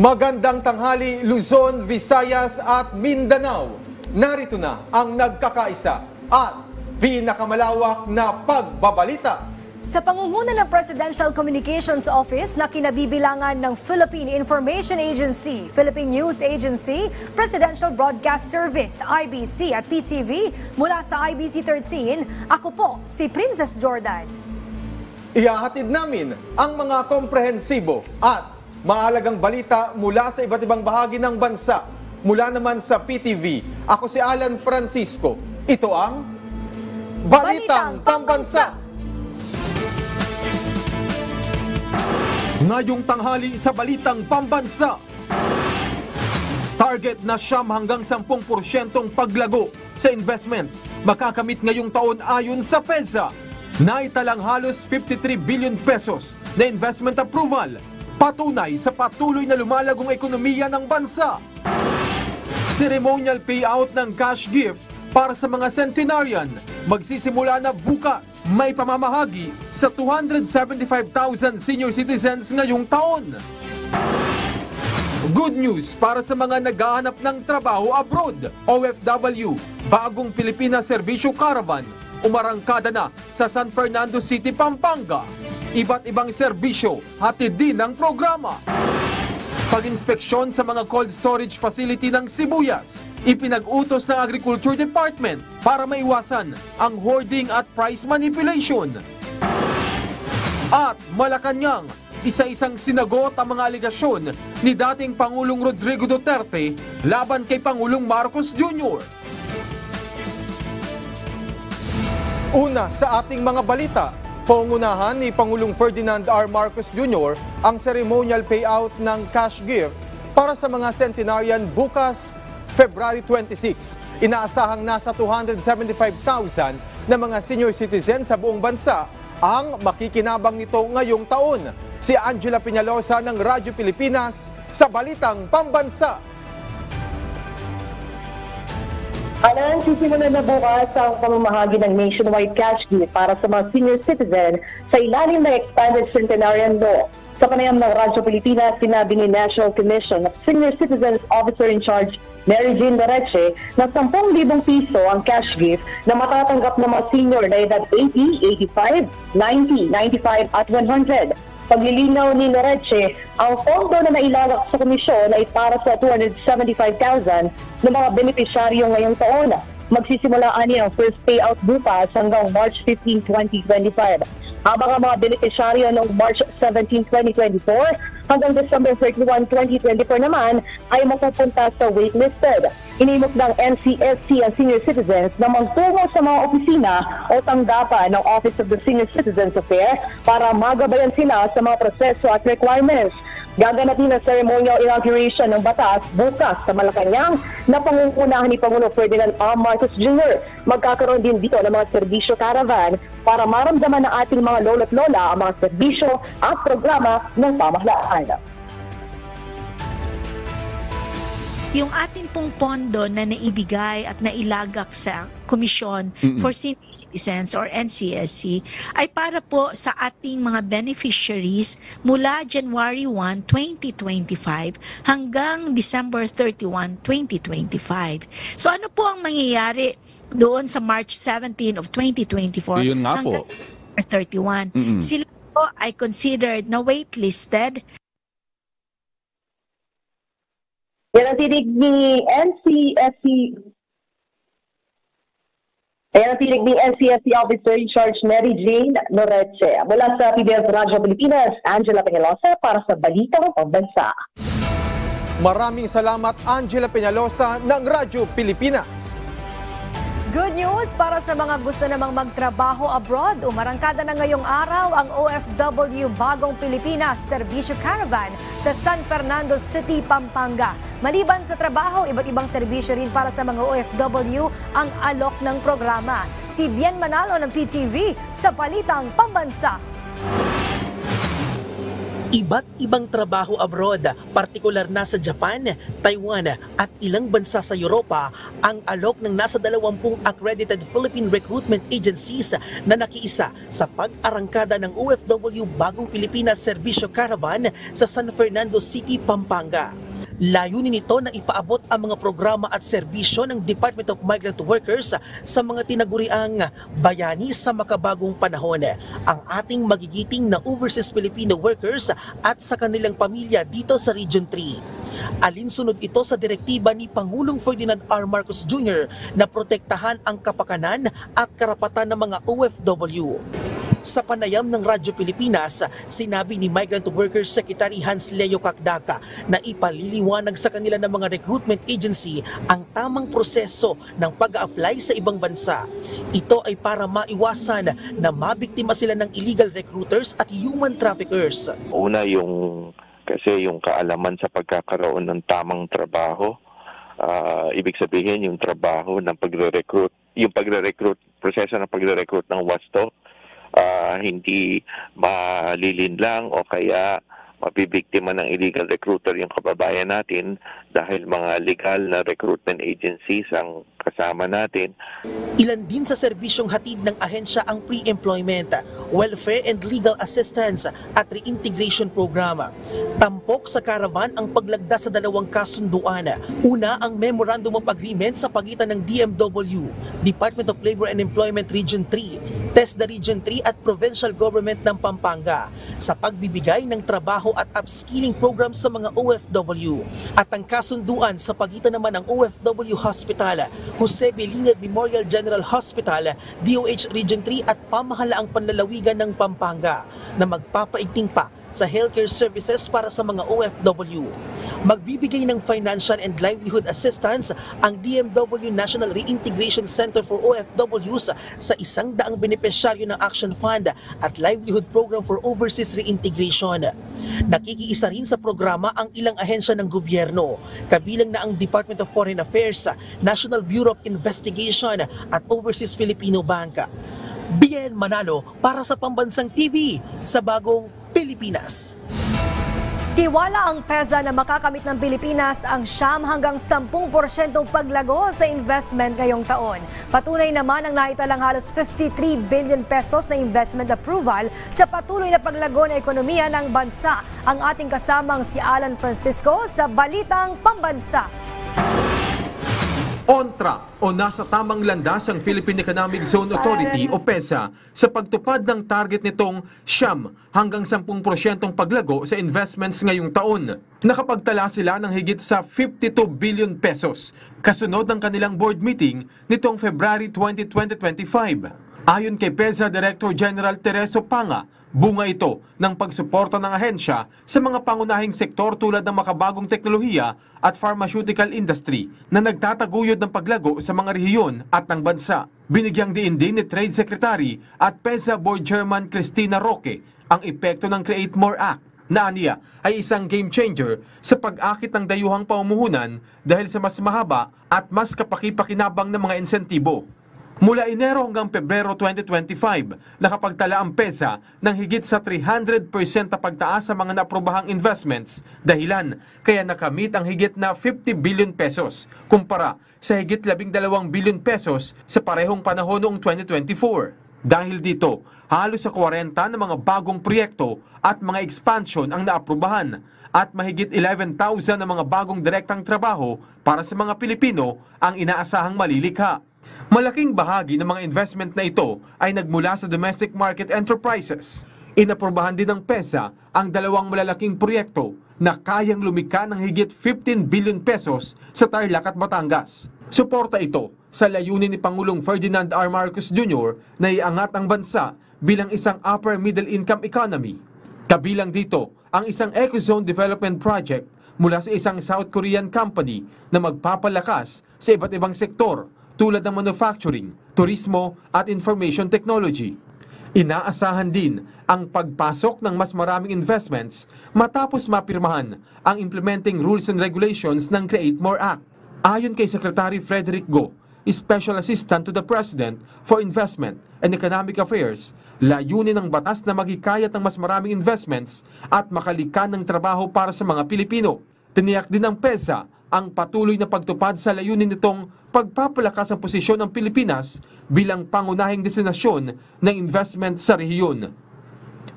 Magandang tanghali, Luzon, Visayas at Mindanao. Narito na ang nagkakaisa at pinakamalawak na pagbabalita. Sa pangunguna ng Presidential Communications Office na kinabibilangan ng Philippine Information Agency, Philippine News Agency, Presidential Broadcast Service, IBC at PTV, mula sa IBC 13, ako po si Princess Jordan. Ihahatid namin ang mga komprehensibo at mahalagang balita mula sa iba't ibang bahagi ng bansa. Mula naman sa PTV, ako si Alan Francisco. Ito ang Balitang Pambansa. Ngayong tanghali sa Balitang Pambansa, target na 9 hanggang 10% paglago sa investment makakamit ngayong taon ayon sa PEZA. Naitalang halos 53 billion pesos na investment approval, patunay sa patuloy na lumalagong ekonomiya ng bansa. Ceremonial payout ng cash gift para sa mga centenarian magsisimula na bukas. May pamamahagi sa 275,000 senior citizens ngayong taon. Good news para sa mga naghahanap ng trabaho abroad, OFW. Bagong Pilipinas Serbisyo Caravan umarangkada na sa San Fernando City, Pampanga. Iba't ibang serbisyo hatid din ng programa. Pag-inspeksyon sa mga cold storage facility ng Sibuyas, ipinag-utos ng Agriculture Department para maiwasan ang hoarding at price manipulation. At Malacanang, isa-isang sinagot ang mga aligasyon ni dating Pangulong Rodrigo Duterte laban kay Pangulong Marcos Jr. Una sa ating mga balita, pangunahan ni Pangulong Ferdinand R. Marcos Jr. ang ceremonial payout ng cash gift para sa mga centenarian bukas, February 26. Inaasahang nasa 275,000 na mga senior citizens sa buong bansa ang makikinabang nito ngayong taon. Si Angela Peñalosa ng Radyo Pilipinas sa Balitang Pambansa. Alan, sisimulan na bukas ang pamamahagi ng nationwide cash gift para sa mga senior citizen sa ilalim ng Expanded Centenarian Law. Sa panayam ng Radyo Pilipinas, sinabi ni National Commission of Senior Citizens Officer in Charge Mary Jean Loreche na 10,000 piso ang cash gift na matatanggap ng mga senior na edad 80, 85, 90, 95 at 100. Paglilinaw ni Loreche, ang pondo na nailagak sa komisyon ay para sa 275,000 ng mga benepisyaryo ngayong taon. Magsisimulaan niya ang first payout bukas hanggang March 15, 2025. Habang ang mga benepisyaryo noong March 17, 2024 hanggang December 31, 2024 naman ay mapupunta sa waitlisted. Inimok ng NCSC ang senior citizens na magtungo sa mga opisina o tanggapan ng Office of the Senior Citizens Affairs para magabayan sila sa mga proseso at requirements. Gaganapin ang ceremonial inauguration ng batas bukas sa Malacanang na pangungunahan ni Pangulo Ferdinand R. Marcos Jr. Magkakaroon din dito ng mga serbisyo caravan para maramdaman ng ating mga lolo't lola ang mga serbisyo at programa ng pamahalaan. Yung ating pong pondo na naibigay at nailagak sa Commission for Senior Citizens or NCSC ay para po sa ating mga beneficiaries mula January 1, 2025 hanggang December 31, 2025. So ano po ang mangyayari doon sa March 17 of 2024 Yun nga hanggang po. December 31? Sila po ay considered na waitlisted. Yan ang tinig ni NCSC. Yan ang tinig ni NCSC Officer in Charge Mary Jane Loreche. Mula sa PBS Radyo Pilipinas, Angela Peñalosa para sa Balitang Pambansa. Maraming salamat, Angela Peñalosa ng Radyo Pilipinas. Good news para sa mga gusto namang magtrabaho abroad. Umarangkada na ngayong araw ang OFW Bagong Pilipinas Serbisyo Caravan sa San Fernando City, Pampanga. Maliban sa trabaho, iba't ibang serbisyo rin para sa mga OFW ang alok ng programa. Si Bien Manalo ng PTV sa Balitang Pambansa. Iba't ibang trabaho abroad, partikular na sa Japan, Taiwan at ilang bansa sa Europa, ang alok ng nasa 20 accredited Philippine recruitment agencies na nakiisa sa pag-arangkada ng OFW Bagong Pilipinas Serbisyo Caravan sa San Fernando City, Pampanga. Layunin nito na ipaabot ang mga programa at serbisyo ng Department of Migrant Workers sa mga tinaguriang bayani sa makabagong panahon, ang ating magigiting na overseas Filipino workers at sa kanilang pamilya dito sa Region 3. Alinsunod ito sa direktiba ni Pangulong Ferdinand R. Marcos Jr. na protektahan ang kapakanan at karapatan ng mga OFW. Sa panayam ng Radyo Pilipinas, sinabi ni Migrant Workers Secretary Hans Leo Kakdaka na ipaliliwanag sa kanila ng mga recruitment agency ang tamang proseso ng pag-a-apply sa ibang bansa. Ito ay para maiwasan na mabiktima sila ng illegal recruiters at human traffickers. Una, kasi yung kaalaman sa pagkakaroon ng tamang trabaho, ibig sabihin yung trabaho ng pagre-recruit, proseso ng pagre-recruit ng WASTO, hindi malilinlang o kaya mabibiktima ng illegal recruiter yung kababayan natin dahil mga legal na recruitment agencies ang kasama natin. Ilan din sa serbisyong hatid ng ahensya ang pre-employment, welfare and legal assistance at reintegration program. Tampok sa caravan ang paglagda sa dalawang kasunduan. Una, ang Memorandum of Agreement sa pagitan ng DMW, Department of Labor and Employment Region 3, TESDA Region 3 at Provincial Government ng Pampanga sa pagbibigay ng trabaho at upskilling program sa mga OFW. At ang kasunduan sa pagitan naman ng OFW Hospital, Jose Belingad Memorial General Hospital, DOH Region 3 at Pamahalaang Panlalawigan ng Pampanga na magpapaigting pa sa healthcare services para sa mga OFW. Magbibigay ng financial and livelihood assistance ang DMW National Reintegration Center for OFWs sa 100 benepisyaryo ng Action Fund at Livelihood Program for Overseas Reintegration. Nakikiisa rin sa programa ang ilang ahensya ng gobyerno, kabilang na ang Department of Foreign Affairs, National Bureau of Investigation at Overseas Filipino Bank. Bien Manalo para sa Pambansang TV sa Bagong Pilipinas. Tiwala ang PEZA na makakamit ng Pilipinas ang 9 hanggang 10% paglago sa investment ngayong taon. Patunay naman ang naitalang halos 53 billion pesos na investment approval sa patuloy na paglago ng ekonomiya ng bansa. Ang ating kasamang si Alan Francisco sa Balitang Pambansa. Ontra o nasa tamang landas ang Philippine Economic Zone Authority o PEZA sa pagtupad ng target nitong 9 hanggang 10% paglago sa investments ngayong taon. Nakapagtala sila ng higit sa 52 billion pesos kasunod ng kanilang board meeting nitong February 20, 2025. Ayon kay PEZA Director General Tereso Panga, bunga ito ng pagsuporta ng ahensya sa mga pangunahing sektor tulad ng makabagong teknolohiya at pharmaceutical industry na nagtataguyod ng paglago sa mga rehiyon at ng bansa. Binigyang diin din ni Trade Secretary at PEZA Board Chairman Cristina Roque ang epekto ng Create More Act na aniya ay isang game changer sa pag-akit ng dayuhang pamumuhunan dahil sa mas mahaba at mas kapaki-pakinabang ng mga insentibo. Mula Enero hanggang Pebrero 2025, nakapagtala ang PEZA ng higit sa 300% na pagtaas sa mga naprobahang investments dahilan kaya nakamit ang higit na 50 billion pesos kumpara sa higit 12 billion pesos sa parehong panahon noong 2024. Dahil dito, halos sa 40 ng mga bagong proyekto at mga expansion ang naaprubahan at mahigit 11,000 na mga bagong direktang trabaho para sa mga Pilipino ang inaasahang malilikha. Malaking bahagi ng mga investment na ito ay nagmula sa domestic market enterprises. Inaprubahan din ng PEZA ang 2 malalaking proyekto na kayang lumikha ng higit 15 billion pesos sa Tarlac at Batangas. Suporta ito sa layunin ni Pangulong Ferdinand R. Marcos Jr. na iangat ang bansa bilang isang upper middle income economy. Kabilang dito ang isang Ecozone Development Project mula sa isang South Korean company na magpapalakas sa iba't ibang sektor tulad ng manufacturing, turismo at information technology. Inaasahan din ang pagpasok ng mas maraming investments matapos mapirmahan ang implementing rules and regulations ng Create More Act. Ayon kay Secretary Frederick Go, Special Assistant to the President for Investment and Economic Affairs, layunin ng batas na maghikayat ng mas maraming investments at makalikan ng trabaho para sa mga Pilipino. Tiniyak din ng PEZA ang patuloy na pagtupad sa layunin nitong pagpapalakas ang posisyon ng Pilipinas bilang pangunahing destinasyon ng investment sa rehiyon.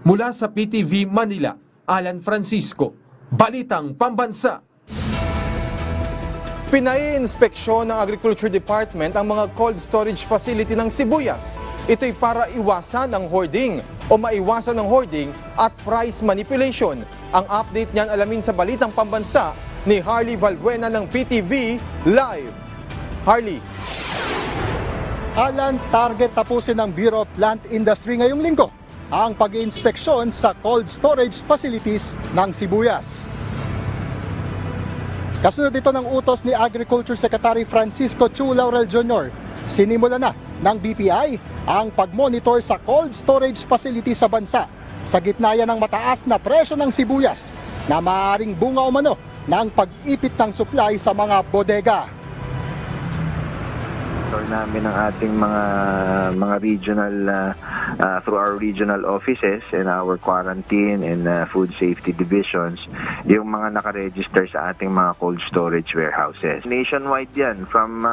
Mula sa PTV Manila, Alan Francisco, Balitang Pambansa. Pinai-inspeksyon ng Agriculture Department ang mga cold storage facility ng sibuyas. Ito'y para iwasan ang hoarding o maiwasan ang hoarding at price manipulation. Ang update niyan alamin sa Balitang Pambansa ni Harley Valbuena ng PTV Live. Harley. Alan, target tapusin ng Bureau of Plant Industry ngayong linggo ang pag-iinspeksyon sa cold storage facilities ng sibuyas. Kasunod ito ng utos ni Agriculture Secretary Francisco Chu Laurel Jr. Sinimula na ng BPI ang pag-monitor sa cold storage facility sa bansa sa gitna yan ng mataas na presyo ng sibuyas na maaaring bunga umano ng pag-ipit ng supply sa mga bodega. Namin ang ating mga regional through our regional offices and our quarantine and food safety divisions yung mga nakaregister sa ating mga cold storage warehouses. Nationwide yan from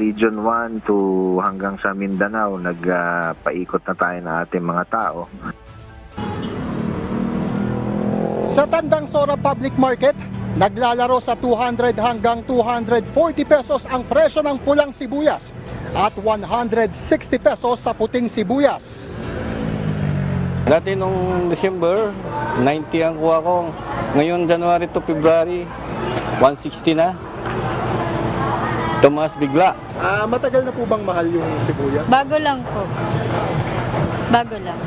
region 1 to hanggang sa Mindanao, nagpaikot na tayo ng ating mga tao. Sa Tandang Sora Public Market, naglalaro sa 200 hanggang 240 pesos ang presyo ng pulang sibuyas at 160 pesos sa puting sibuyas. Dati nung December, 90 ang kuha ko. Ngayon, January to February, 160 na. Tumaas bigla. Matagal na po bang mahal yung sibuyas? Bago lang po. Bago lang.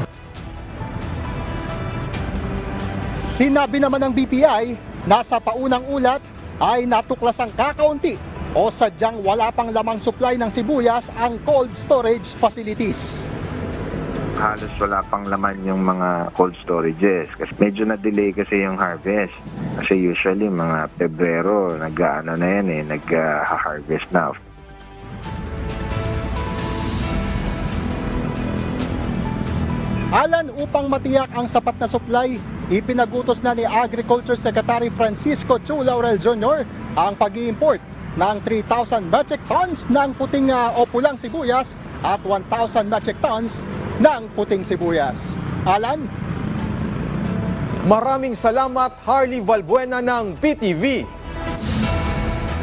Sinabi naman ng BPI, nasa paunang ulat ay natuklasang kakaunti o sadyang wala pang lamang supply ng sibuyas ang cold storage facilities. Halos wala pang laman yung mga cold storages kasi medyo na-delay kasi yung harvest. Kasi usually mga Pebrero nag-harvest na. Alan, upang matiyak ang sapat na supply, ipinagutos na ni Agriculture Secretary Francisco Chu Laurel Jr. ang pag-i-import ng 3,000 metric tons ng puting o pulang sibuyas at 1,000 metric tons ng puting sibuyas. Alan? Maraming salamat, Harley Valbuena ng PTV.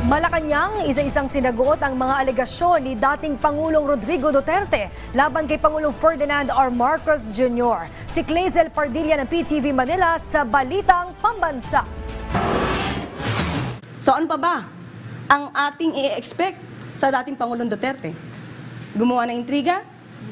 Malacanang, isa-isang sinagot ang mga alegasyon ni dating Pangulong Rodrigo Duterte laban kay Pangulong Ferdinand R. Marcos Jr. Si Clazel Pardilla ng PTV Manila sa Balitang Pambansa. Saan pa ba ang ating i-expect sa dating Pangulong Duterte? Gumawa ng intriga,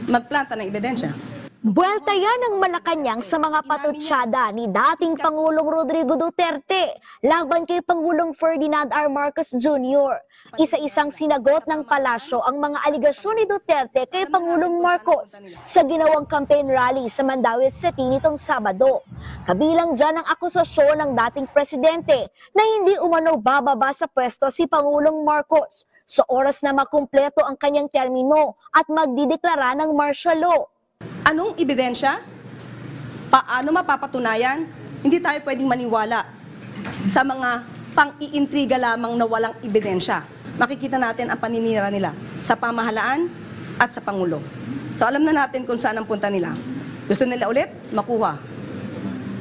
magplanta ng ebidensya. Buwelta yan ng Malacanang sa mga patutsada ni dating Pangulong Rodrigo Duterte laban kay Pangulong Ferdinand R. Marcos Jr. Isa-isang sinagot ng palasyo ang mga aligasyon ni Duterte kay Pangulong Marcos sa ginawang campaign rally sa Mandaue City nitong Sabado. Kabilang dyan ang akusasyon ng dating presidente na hindi umano bababa sa pwesto si Pangulong Marcos sa oras na makumpleto ang kanyang termino at magdideklara ng martial law. Anong ebidensya? Paano mapapatunayan? Hindi tayo pwedeng maniwala sa mga pang-iintriga lamang na walang ebidensya. Makikita natin ang paninira nila sa pamahalaan at sa Pangulo. So alam na natin kung saan ang punta nila. Gusto nila ulit makuha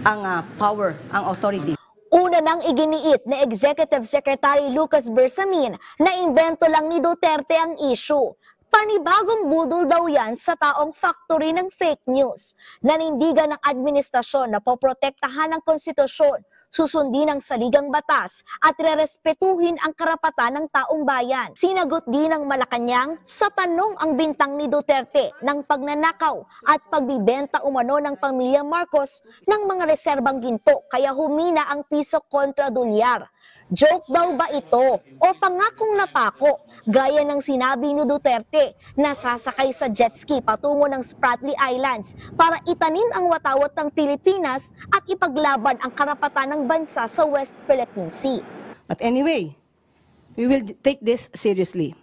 ang power, ang authority. Una nang iginiit ni Executive Secretary Lucas Bersamin na imbento lang ni Duterte ang issue. Panibagong budol daw yan sa taong factory ng fake news. Nanindigan ng administrasyon na poprotektahan ng konstitusyon, susundin ang saligang batas at rerespetuhin ang karapatan ng taong bayan. Sinagot din ng Malacanang sa tanong ang bintang ni Duterte ng pagnanakaw at pagbibenta umano ng pamilya Marcos ng mga reserbang ginto kaya humina ang piso kontra dolyar. Joke daw ba ito o pangakong napako? Gaya ng sinabi ni Duterte na sasakay sa jet ski patungo ng Spratly Islands para itanim ang watawat ng Pilipinas at ipaglaban ang karapatan ng bansa sa West Philippine Sea. But anyway, we will take this seriously.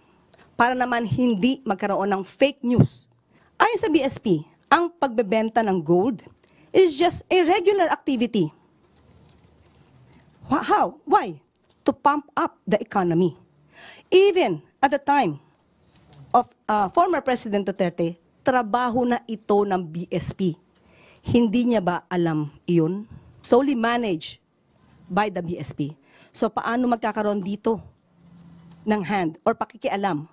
para naman hindi magkaroon ng fake news. Ayon sa BSP, ang pagbebenta ng gold is just a regular activity. How? Why? To pump up the economy. Even at the time of former President Duterte, trabaho na ito ng BSP. Hindi niya ba alam iyon? Solely managed by the BSP. So paano magkakaroon dito ng hand or pakikialam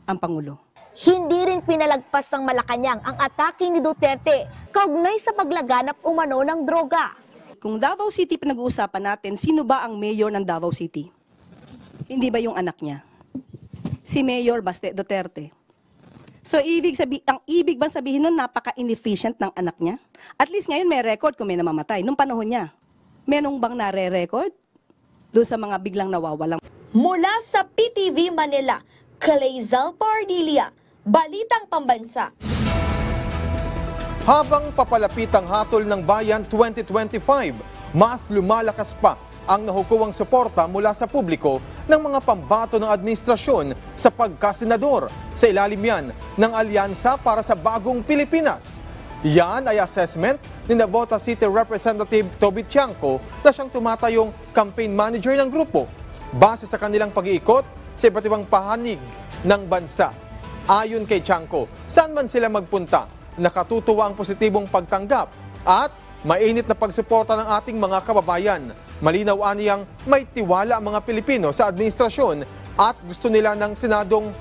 ang Pangulo? Hindi rin pinalagpas ng Malacanang ang atake ni Duterte kaugnay sa paglaganap umano ng droga. Kung Davao City pinag-uusapan natin, sino ba ang mayor ng Davao City? Hindi ba yung anak niya? Si Mayor Baste Duterte. So ang ibig bang sabihin nun, napaka-inefficient ng anak niya? At least ngayon may record kung may namamatay. Nung panahon niya, merong bang nare-record doon sa mga biglang nawawalang? Mula sa PTV Manila, Clazel Pardilia, Balitang Pambansa. Habang papalapit ang hatol ng Bayan 2025, mas lumalakas pa ang nahukuwang suporta mula sa publiko ng mga pambato ng administrasyon sa pagkasenador. Sa ilalim yan ng Alyansa para sa Bagong Pilipinas. Yan ay assessment ni Navota City Representative Toby Tiangco na siyang tumatayong campaign manager ng grupo base sa kanilang pag-iikot sa iba't ibang pahanig ng bansa. Ayon kay Tiangco, saan man sila magpunta, nakatutuwa ang positibong pagtanggap at mainit na pagsuporta ng ating mga kababayan. Malinaw aniyang may tiwala ang mga Pilipino sa administrasyon at gusto nila ng Senadong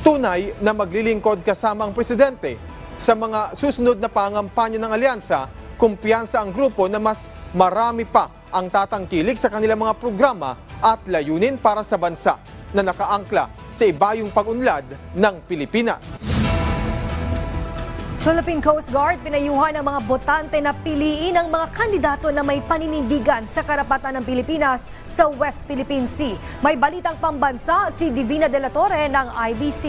tunay na maglilingkod kasama ang Presidente. Sa mga susunod na pangampanya ng alyansa, kumpiyansa ang grupo na mas marami pa ang tatangkilik sa kanilang mga programa at layunin para sa bansa na nakaangkla sa ibayong pag-unlad ng Pilipinas. Philippine Coast Guard pinayuhan ng mga botante na piliin ang mga kandidato na may paninindigan sa karapatan ng Pilipinas sa West Philippine Sea. May balitang pambansa si Divina De La Torre ng IBC.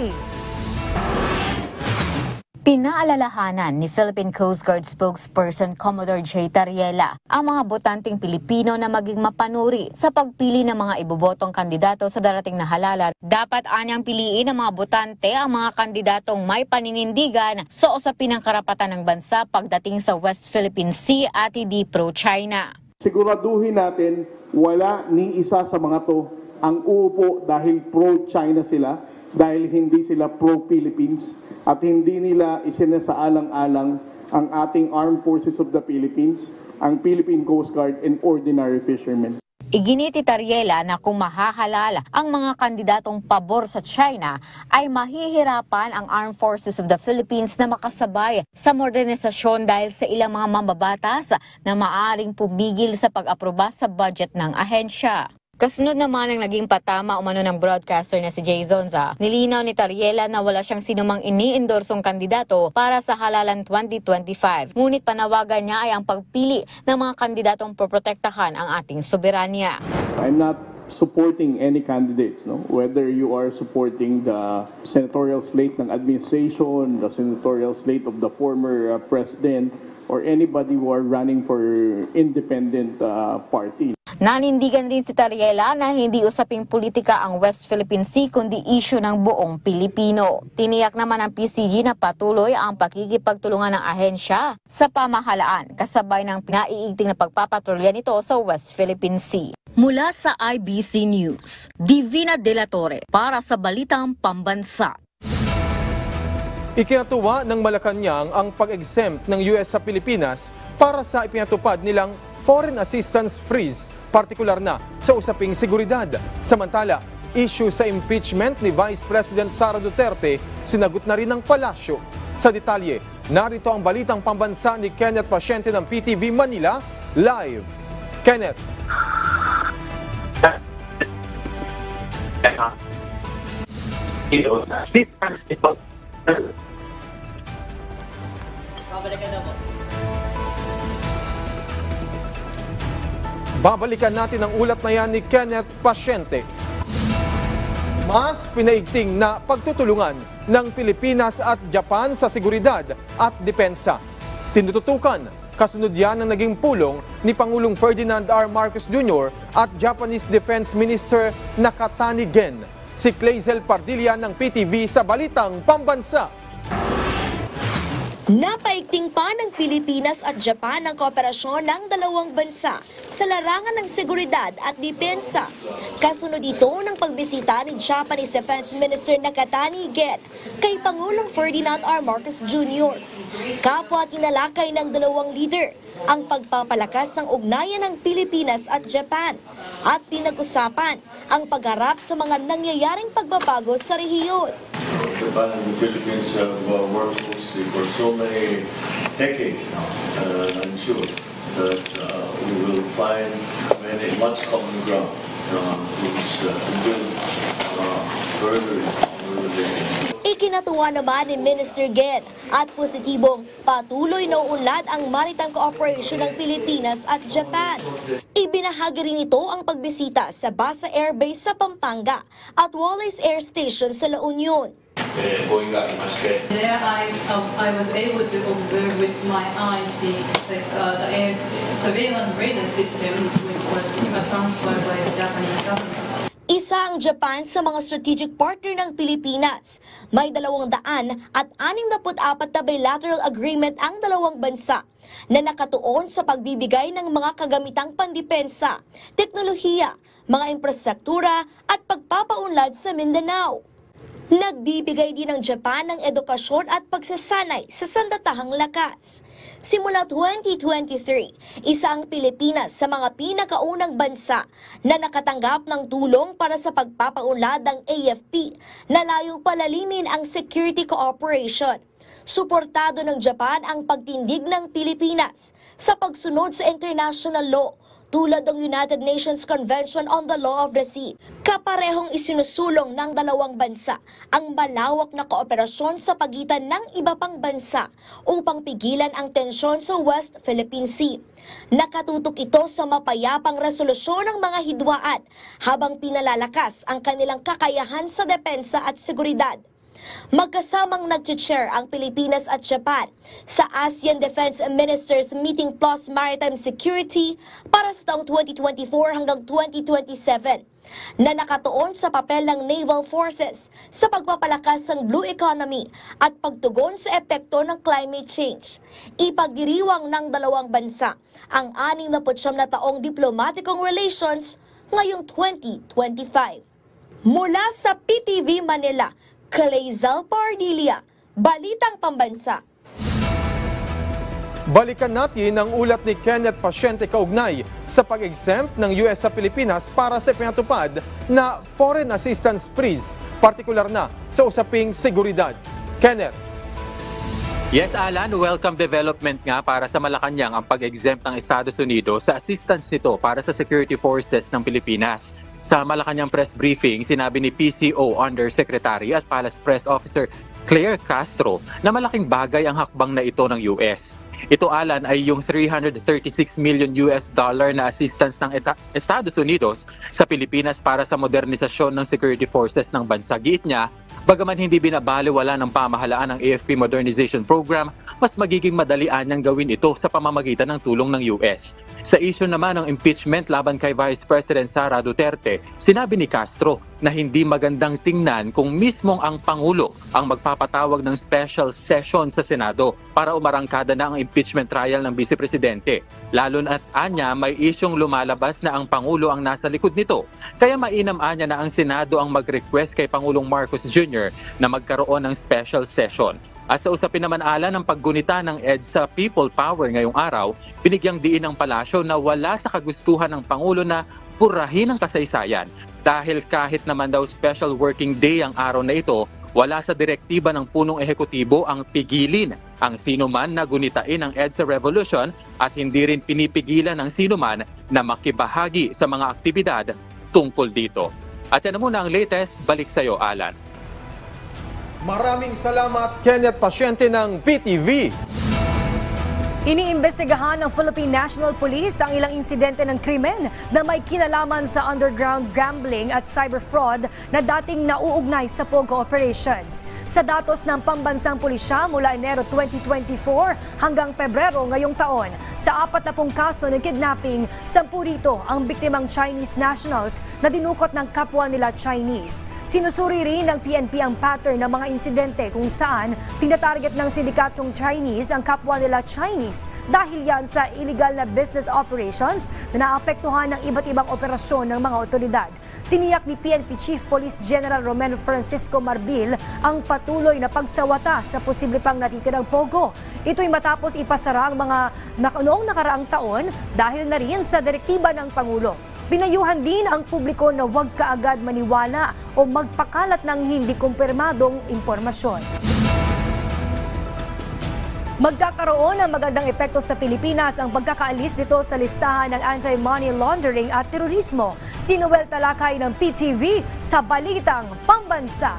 Pinaalalahanan ni Philippine Coast Guard spokesperson Commodore J. Tariela ang mga botanteng Pilipino na maging mapanuri sa pagpili ng mga ibobotong kandidato sa darating na halalan. Dapat anyang piliin ng mga botante ang mga kandidatong may paninindigan sa usapin ng karapatan ng bansa pagdating sa West Philippine Sea at hindi pro-China. Siguraduhin natin wala ni isa sa mga to ang uupo dahil pro-China sila, dahil hindi sila pro-Philippines at hindi nila isinasaalang-alang ang ating Armed Forces of the Philippines, ang Philippine Coast Guard and ordinary fishermen. Iginiti Tariela na kung mahahalal ang mga kandidatong pabor sa China ay mahihirapan ang Armed Forces of the Philippines na makasabay sa modernisasyon dahil sa ilang mga mambabatas na maaaring pumigil sa pag-aproba sa budget ng ahensya. Kasunod naman ang naging patama umano ng broadcaster na si Jay Zonza, nilinaw ni Tariela na wala siyang sinumang ini-endorsong kandidato para sa halalan 2025. Ngunit panawagan niya ay ang pagpili ng mga kandidatong poprotektahan ang ating soberanya. I'm not supporting any candidates, no? Whether you are supporting the senatorial slate ng administration, the senatorial slate of the former president, or anybody who are running for independent party. Nanindigan din si Tariela na hindi usaping politika ang West Philippine Sea kundi issue ng buong Pilipino. Tiniyak naman ng PCG na patuloy ang pakikipagtulungan ng ahensya sa pamahalaan kasabay ng pinaiigting na pagpapatrolya nito sa West Philippine Sea. Mula sa IBC News, Divina De La Torre para sa Balitang Pambansa. Ikinatuwa ng Malacanang ang pag-exempt ng US sa Pilipinas para sa ipinatupad nilang foreign assistance freeze, partikular na sa usaping seguridad. Samantala, issue sa impeachment ni Vice President Sara Duterte, sinagot na rin ng palasyo. Sa detalye, narito ang Balitang Pambansa ni Kenneth Pasyente ng PTV Manila, live. Kenneth. Babalikan natin ang ulat na yan ni Kenneth Pasyente. Mas pinaigting na pagtutulungan ng Pilipinas at Japan sa seguridad at depensa. Tinututukan, kasunod yan ang naging pulong ni Pangulong Ferdinand R. Marcos Jr. at Japanese Defense Minister Nakatani Gen. si Clazel Pardilla ng PTV sa Balitang Pambansa. Napaigting pa ng Pilipinas at Japan ang kooperasyon ng dalawang bansa sa larangan ng seguridad at depensa. Kasunod ito ng pagbisita ni Japanese Defense Minister Nakatani Gen kay Pangulong Ferdinand R. Marcos Jr. Kapwa tinalakay ng dalawang leader ang pagpapalakas ng ugnayan ng Pilipinas at Japan at pinag-usapan ang pagharap sa mga nangyayaring pagbabago sa rehiyon. Japan and the Philippines have worked closely for so many decades now. I'm sure that we will find much common ground to build further. Ikinatuwa naman ni Minister Gen at positibong patuloy na uunlad ang maritime cooperation ng Pilipinas at Japan. Ibinahagi rin ito ang pagbisita sa Basa Air Base sa Pampanga at Wallace Air Station sa La Union. There I was able to observe with my eyes the air surveillance radar system which was transferred by the Japanese government. Isa ang Japan sa mga strategic partner ng Pilipinas. May 264 na bilateral agreement ang dalawang bansa na nakatuon sa pagbibigay ng mga kagamitang pandepensa, teknolohiya, mga infrastruktura at pagpapaunlad sa Mindanao. Nagbibigay din ng Japan ng edukasyon at pagsasanay sa sandatahang lakas. Simula 2023, isa ang Pilipinas sa mga pinakaunang bansa na nakatanggap ng tulong para sa pagpapaunlad ng AFP na layong palalimin ang security cooperation. Suportado ng Japan ang pagtindig ng Pilipinas sa pagsunod sa international law tulad ng United Nations Convention on the Law of the Sea. Kaparehong isinusulong ng dalawang bansa ang malawak na kooperasyon sa pagitan ng iba pang bansa upang pigilan ang tensyon sa West Philippine Sea. Nakatutok ito sa mapayapang resolusyon ng mga hidwaan habang pinalalakas ang kanilang kakayahan sa depensa at seguridad. Magkasamang nag-chair ang Pilipinas at Japan sa ASEAN Defense Ministers Meeting Plus Maritime Security para sa taong 2024 hanggang 2027 na nakatuon sa papel ng naval forces sa pagpapalakas ng blue economy at pagtugon sa epekto ng climate change. Ipagdiriwang ng dalawang bansa ang 69 na taong diplomatikong relations ngayong 2025. Mula sa PTV Manila, Clazel Pardilla, Balitang Pambansa. Balikan natin ang ulat ni Kenneth Pasyente kaugnay sa pag-exempt ng US sa Pilipinas para sa pinatupad na foreign assistance freeze, partikular na sa usaping seguridad. Kenneth. Yes, Alan, welcome development nga para sa Malacanang ang pag-exempt ng Estados Unidos sa assistance nito para sa security forces ng Pilipinas. Sa Malacanang press briefing, sinabi ni PCO Undersecretary at Palace Press Officer Claire Castro na malaking bagay ang hakbang na ito ng US. Ito, Alan, ay yung $336 million na assistance ng Estados Unidos sa Pilipinas para sa modernisasyon ng security forces ng bansa. Giit niya, bagaman hindi binabaliwala ng pamahalaan ang AFP Modernization Program, mas magiging madalian niyang gawin ito sa pamamagitan ng tulong ng US. Sa issue naman ng impeachment laban kay Vice President Sara Duterte, sinabi ni Castro na hindi magandang tingnan kung mismong ang Pangulo ang magpapatawag ng special session sa Senado para umarangkada na ang impeachment trial ng Vice Presidente. Lalo na't anya may isyong lumalabas na ang Pangulo ang nasa likod nito. Kaya mainam anya na ang Senado ang mag-request kay Pangulong Marcos Jr. na magkaroon ng special session. At sa usapin naman, Alan, ng paggunita ng EDSA People Power ngayong araw, binigyang diin ng palasyo na wala sa kagustuhan ng Pangulo na purahin ang kasaysayan. Dahil kahit naman daw special working day ang araw na ito, wala sa direktiba ng punong ehekutibo ang pigilin ang sinuman na gunitain ang EDSA Revolution at hindi rin pinipigilan ang sinuman na makibahagi sa mga aktibidad tungkol dito. At yan na muna ang latest. Balik sa iyo, Alan. Maraming salamat, Kenneth Pasyente ng PTV. Iniimbestigahan ng Philippine National Police ang ilang insidente ng krimen na may kinalaman sa underground gambling at cyber fraud na dating nauugnay sa POGO operations. Sa datos ng pambansang pulisya mula Enero 2024 hanggang Pebrero ngayong taon, sa 40 kaso ng kidnapping, 10 rito ang biktimang Chinese nationals na dinukot ng kapwa nila Chinese. Sinusuri rin ng PNP ang pattern ng mga insidente kung saan tinatarget ng sindikatong Chinese ang kapwa nila Chinese dahil yan sa illegal na business operations na naapektuhan ng iba't ibang operasyon ng mga otoridad. Tiniyak ni PNP Chief Police General Romero Francisco Marbil ang patuloy na pagsawata sa posible pang natitirang POGO. Ito'y matapos ipasara ang mga noong nakaraang taon dahil na rin sa direktiba ng Pangulo. Pinayuhan din ang publiko na huwag kaagad maniwala o magpakalat ng hindi kumpirmadong impormasyon. Magkakaroon ng magandang epekto sa Pilipinas ang pagkakaalis nito sa listahan ng anti-money laundering at terorismo. Si Noel Talakay ng PTV sa Balitang Pambansa.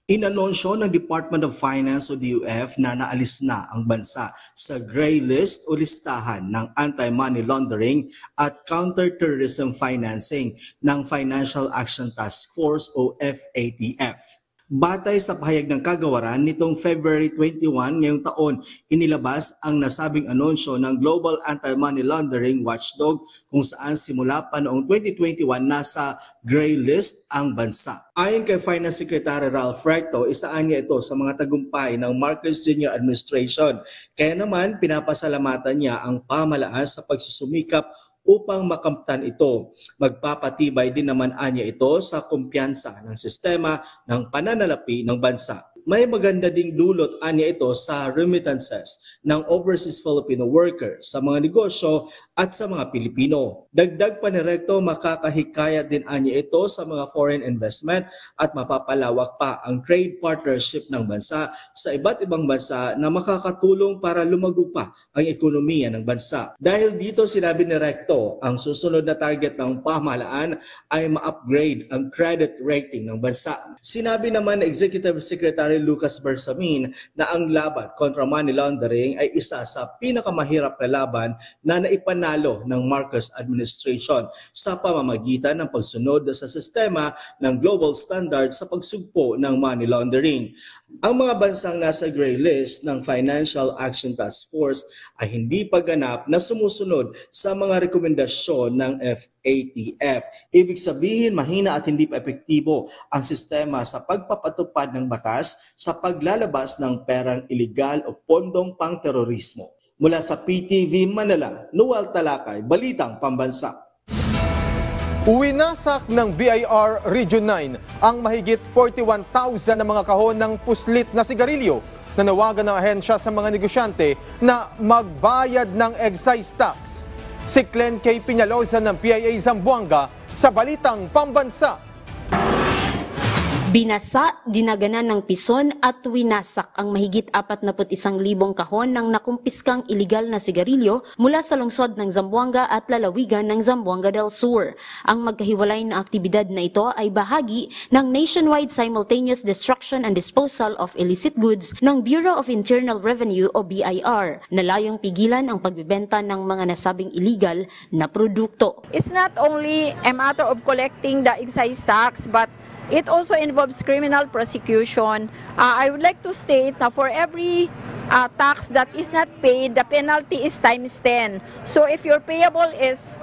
Inanunsyo ng Department of Finance o DOF na naalis na ang bansa sa gray list o listahan ng anti-money laundering at counter-terrorism financing ng Financial Action Task Force o FATF. Batay sa pahayag ng kagawaran nitong February 21 ngayong taon, inilabas ang nasabing anunsyo ng Global Anti-Money Laundering Watchdog kung saan simula pa noong 2021 nasa gray list ang bansa. Ayon kay Finance Secretary Ralph Recto, isaan niya ito sa mga tagumpay ng Marcos Jr. Administration. Kaya naman pinapasalamatan niya ang pamahalaan sa pagsusumikap upang makamtan ito. Magpapatibay din naman anya ito sa kumpiyansa ng sistema ng pananalapi ng bansa. May maganda ding dulot anya ito sa remittances ng overseas Filipino workers sa mga negosyo at sa mga Pilipino. Dagdag pa ni Recto, makakahikayat din anya ito sa mga foreign investment at mapapalawak pa ang trade partnership ng bansa sa iba't ibang bansa na makakatulong para lumago pa ang ekonomiya ng bansa. Dahil dito sinabi ni Recto, ang susunod na target ng pamahalaan ay ma-upgrade ang credit rating ng bansa. Sinabi naman ni Executive Secretary Lucas Bersamin na ang laban kontra money laundering ay isa sa pinakamahirap na laban na naipanalo ng Marcos administration sa pamamagitan ng pagsunod sa sistema ng global standard sa pagsugpo ng money laundering. Ang mga bansang nasa gray list ng Financial Action Task Force ay hindi pa ganap na sumusunod sa mga rekomendasyon ng FATF. Ibig sabihin, mahina at hindi pa epektibo ang sistema sa pagpapatupad ng batas sa paglalabas ng perang iligal o pondong pang-terorismo. Mula sa PTV Manila, Noel Talakay, Balitang Pambansa. Uwinasak ng BIR Region 9 ang mahigit 41,000 na mga kahon ng puslit na sigarilyo. Nanawagan ng ahensya sa mga negosyante na magbayad ng excise tax. Si Glenn K. Piñalosa ng PIA Zamboanga sa Balitang Pambansa. Binasa, dinaganan ng pison at winasak ang mahigit 41,000 kahon ng nakumpiskang iligal na sigarilyo mula sa lungsod ng Zamboanga at lalawigan ng Zamboanga del Sur. Ang magkahiwalay na aktibidad na ito ay bahagi ng Nationwide Simultaneous Destruction and Disposal of Illicit Goods ng Bureau of Internal Revenue o BIR na layong pigilan ang pagbibenta ng mga nasabing illegal na produkto. It's not only a matter of collecting the excise tax but it also involves criminal prosecution. I would like to state na for every tax that is not paid, the penalty is times 10. So if your payable is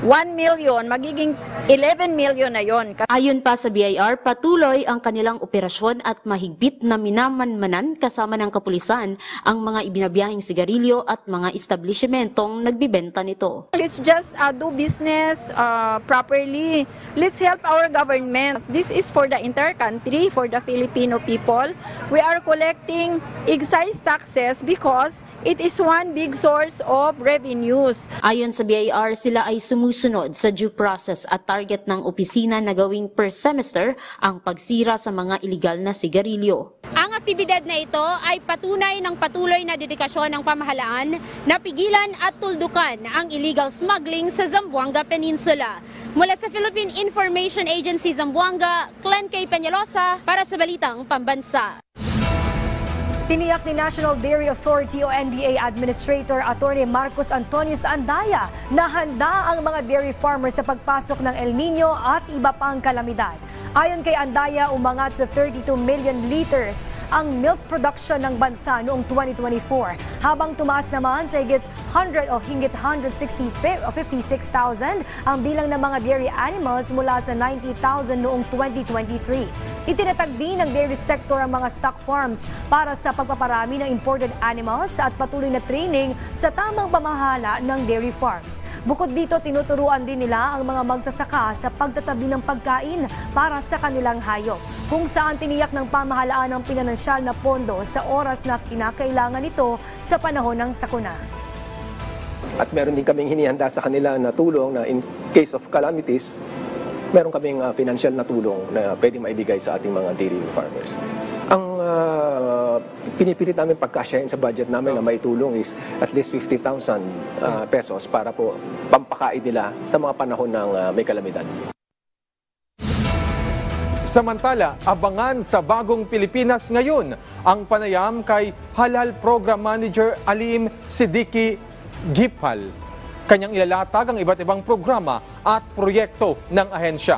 1 million, magiging 11 million na yon. Ayon pa sa BIR, patuloy ang kanilang operasyon at mahigpit na minamanmanan kasama ng kapulisan ang mga ibinabiyahing sigarilyo at mga establishmentong nagbibenta nito. Let's just do business properly. Let's help our government. This is for the entire country, for the Filipino people. We are collecting excise taxes because it is one big source of revenues. Ayon sa BIR, sila ay sumusunod sa due process at target ng opisina na gawing per semester ang pagsira sa mga iligal na sigarilyo. Ang aktibidad na ito ay patunay ng patuloy na dedikasyon ng pamahalaan na pigilan at tuldukan ang illegal smuggling sa Zamboanga Peninsula. Mula sa Philippine Information Agency Zamboanga, Glenn K. Peñalosa para sa Balitang Pambansa. Tiniyak ni National Dairy Authority o NDA Administrator Atty. Marcos Antonius Andaya na handa ang mga dairy farmers sa pagpasok ng El Nino at iba pang kalamidad. Ayon kay Andaya, umangat sa 32 million liters ang milk production ng bansa noong 2024, habang tumaas naman sa higit 156,000 ang bilang ng mga dairy animals mula sa 90,000 noong 2023. Itinatag din ng dairy sector ang mga stock farms para sa pagpaparami ng imported animals at patuloy na training sa tamang pamahala ng dairy farms. Bukod dito, tinuturuan din nila ang mga magsasaka sa pagtatabi ng pagkain para sa kanilang hayop, kung saan tiniyak ng pamahalaan ang pinansyal na pondo sa oras na kinakailangan ito sa panahon ng sakuna. At meron din kaming hinihanda sa kanila na tulong na in case of calamities, meron kaming financial na tulong na pwedeng maibigay sa ating mga dairy farmers. Ang pinipilit namin pagkasyahin sa budget namin na may tulong is at least 50,000 pesos para po pampakain nila sa mga panahon ng may kalamidad. Samantala, abangan sa Bagong Pilipinas ngayon ang panayam kay Halal Program Manager Alim Siddiqui Gipal. Kanyang ilalatag ang iba't ibang programa at proyekto ng ahensya.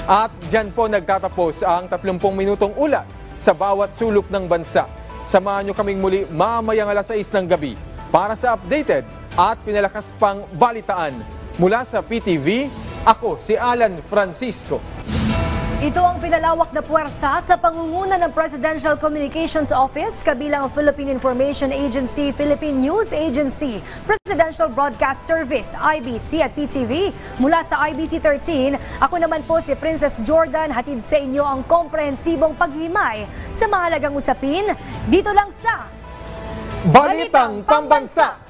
At dyan po nagtatapos ang 30 minutong ulat sa bawat sulok ng bansa. Samahan nyo kaming muli mamayang alas 6 ng gabi para sa updated at pinalakas pang balitaan. Mula sa PTV, ako si Alan Francisco. Ito ang pinalawak na puwersa sa pangunguna ng Presidential Communications Office, kabilang ang Philippine Information Agency, Philippine News Agency, Presidential Broadcast Service, IBC at PTV. Mula sa IBC 13, ako naman po si Princess Jordan, hatid sa inyo ang komprehensibong paghimay sa mahalagang usapin dito lang sa Balitang Pambansa.